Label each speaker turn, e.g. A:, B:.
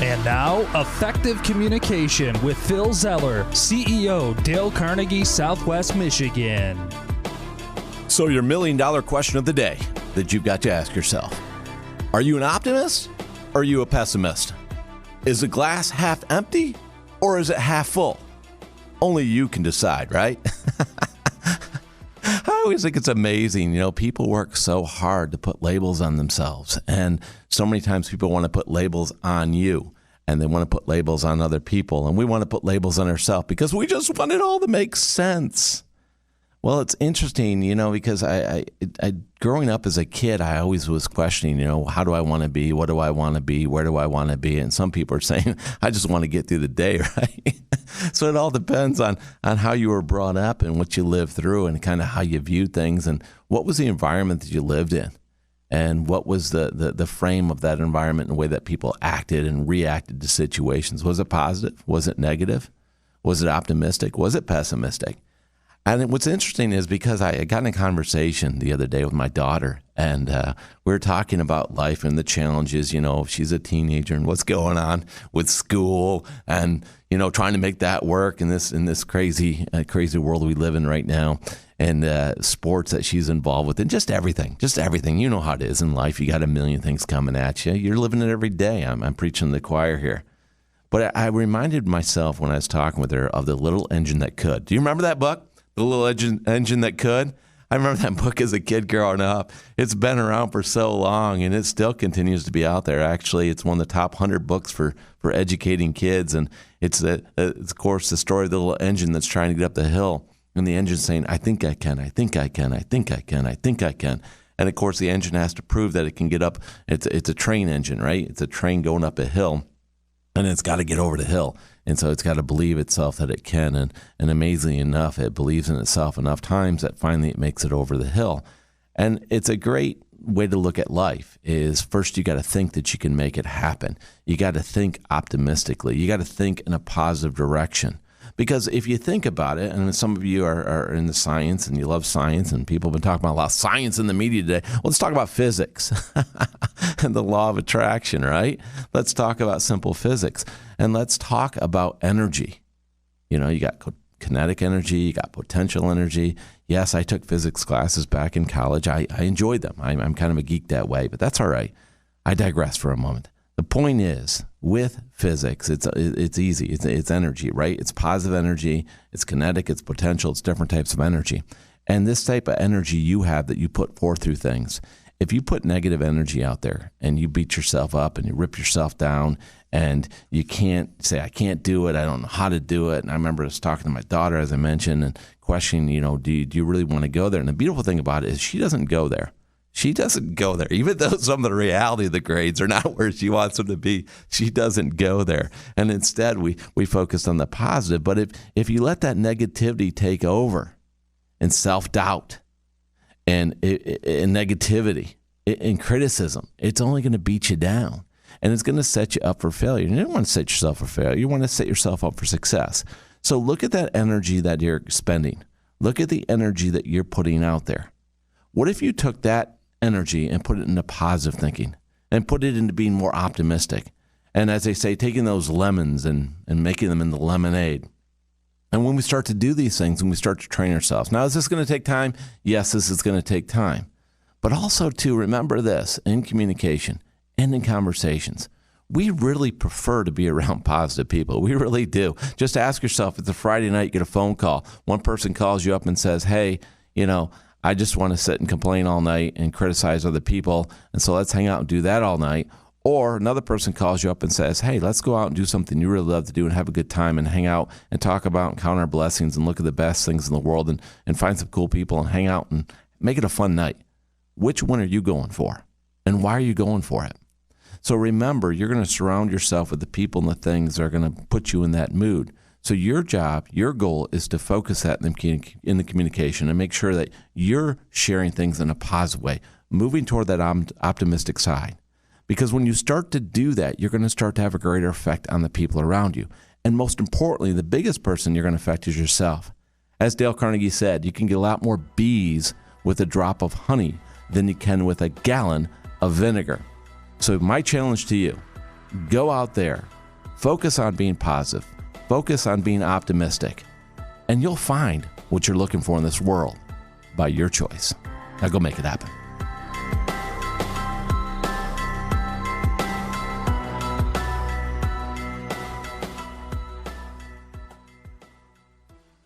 A: And now, Effective Communication with Phil Zeller, CEO, Dale Carnegie, Southwest Michigan.
B: So your $1 million question of the day that you've got to ask yourself. Are you an optimist or are you a pessimist? Is the glass half empty or is it half full? Only you can decide, right? I always think it's amazing. You know, people work so hard to put labels on themselves. And so many times people want to put labels on you and they want to put labels on other people. And we want to put labels on ourselves because we just want it all to make sense. Well, it's interesting, you know, because I growing up as a kid, I always was questioning, you know, how do I want to be? What do I want to be? Where do I want to be? And some people are saying, I just want to get through the day, right? So it all depends on how you were brought up and what you lived through and kind of how you viewed things and what was the environment that you lived in and what was the frame of that environment and the way that people acted and reacted to situations. Was it positive? Was it negative? Was it optimistic? Was it pessimistic? And what's interesting is because I got in a conversation the other day with my daughter, and we were talking about life and the challenges, you know, she's a teenager and what's going on with school and, you know, trying to make that work in this crazy world we live in right now, and sports that she's involved with, and just everything. You know how it is in life. You got a million things coming at you. You're living it every day. I'm preaching to the choir here. But I reminded myself when I was talking with her of The Little Engine That Could. Do you remember that book? The Little Engine That Could. I remember that book as a kid growing up. It's been around for so long, and it still continues to be out there. Actually, it's one of the top 100 books for educating kids, and it's of course, the story of the little engine that's trying to get up the hill, and the engine's saying, I think I can, I think I can, I think I can, I think I can. And, of course, the engine has to prove that it can get up. It's a train engine, right? It's a train going up a hill, and it's got to get over the hill. And so it's got to believe itself that it can. And amazingly enough, it believes in itself enough times that finally it makes it over the hill. And it's a great way to look at life is first you got to think that you can make it happen. You got to think optimistically. You got to think in a positive direction. Because if you think about it, and some of you are in the science and you love science, and people have been talking about a lot of science in the media today. Well, let's talk about physics and the law of attraction, right? Let's talk about simple physics. And let's talk about energy. You know, you got kinetic energy, you got potential energy. Yes, I took physics classes back in college. I enjoyed them. I'm kind of a geek that way, but that's all right. I digress for a moment. The point is, with physics, it's easy. It's energy, right? It's positive energy. It's kinetic. It's potential. It's different types of energy. And this type of energy you have that you put forth through things, if you put negative energy out there and you beat yourself up and you rip yourself down and you can't say, I can't do it, I don't know how to do it. And I remember just talking to my daughter, as I mentioned, and questioning, you know, do you really want to go there? And the beautiful thing about it is she doesn't go there. She doesn't go there. Even though some of the reality of the grades are not where she wants them to be, she doesn't go there. And instead, we focus on the positive. But if you let that negativity take over and self-doubt and negativity and criticism, it's only going to beat you down. And it's going to set you up for failure. You don't want to set yourself for failure. You want to set yourself up for success. So look at that energy that you're spending. Look at the energy that you're putting out there. What if you took that energy and put it into positive thinking and put it into being more optimistic? And as they say, taking those lemons and making them into lemonade. And when we start to do these things, when we start to train ourselves. Now, is this going to take time? Yes, this is going to take time. But also, to remember this, in communication and in conversations, we really prefer to be around positive people. We really do. Just ask yourself, it's a Friday night, you get a phone call. One person calls you up and says, hey, you know, I just want to sit and complain all night and criticize other people, and so let's hang out and do that all night. Or another person calls you up and says, hey, let's go out and do something you really love to do and have a good time and hang out and talk about and count our blessings and look at the best things in the world and find some cool people and hang out and make it a fun night. Which one are you going for? And why are you going for it? So remember, you're going to surround yourself with the people and the things that are going to put you in that mood. So your job, your goal is to focus that in the communication and make sure that you're sharing things in a positive way, moving toward that optimistic side. Because when you start to do that, you're going to start to have a greater effect on the people around you. And most importantly, the biggest person you're going to affect is yourself. As Dale Carnegie said, you can get a lot more bees with a drop of honey than you can with a gallon of vinegar. So my challenge to you, Go out there, focus on being positive, focus on being optimistic, and you'll find what you're looking for in this world by your choice. Now go make it happen.